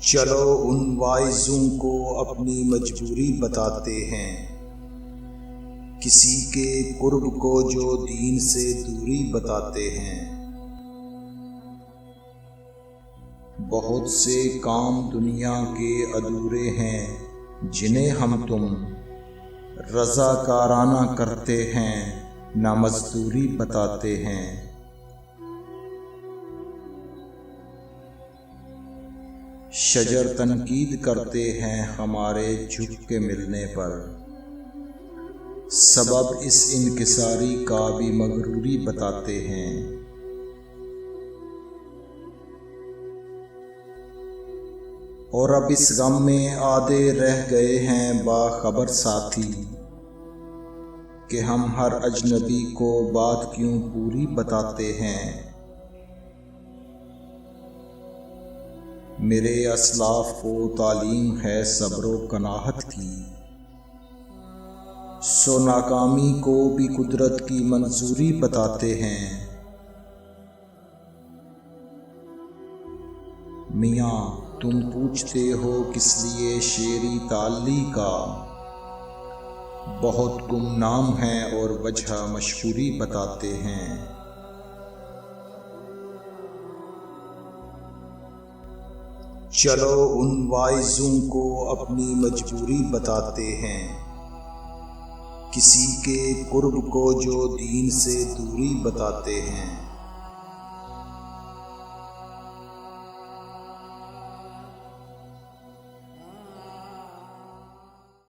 چلو ان واعظوں کو اپنی مجبوری بتاتے ہیں، کسی کے قرب کو جو دین سے دوری بتاتے ہیں۔ بہت سے کام دنیا کے ادھورے ہیں جنہیں ہم تم رضاکارانہ کرتے ہیں، نہ مزدوری بتاتے ہیں۔ شجر تنقید کرتے ہیں ہمارے جھک کے ملنے پر، سبب اس انکساری کا بھی مغروری بتاتے ہیں۔ اور اب اس غم میں آدھے رہ گئے ہیں باخبر ساتھی، کہ ہم ہر اجنبی کو بات کیوں پوری بتاتے ہیں۔ میرے اسلاف کو تعلیم ہے صبر و قناعت کی، سو ناکامی کو بھی قدرت کی منظوری بتاتے ہیں۔ میاں تم پوچھتے ہو کس لیے شیریں تعلی کا، بہت گمنام ہیں اور وجہ مشہوری بتاتے ہیں۔ چلو ان واعظوں کو اپنی مجبوری بتاتے ہیں، کسی کے قرب کو جو دین سے دوری بتاتے ہیں۔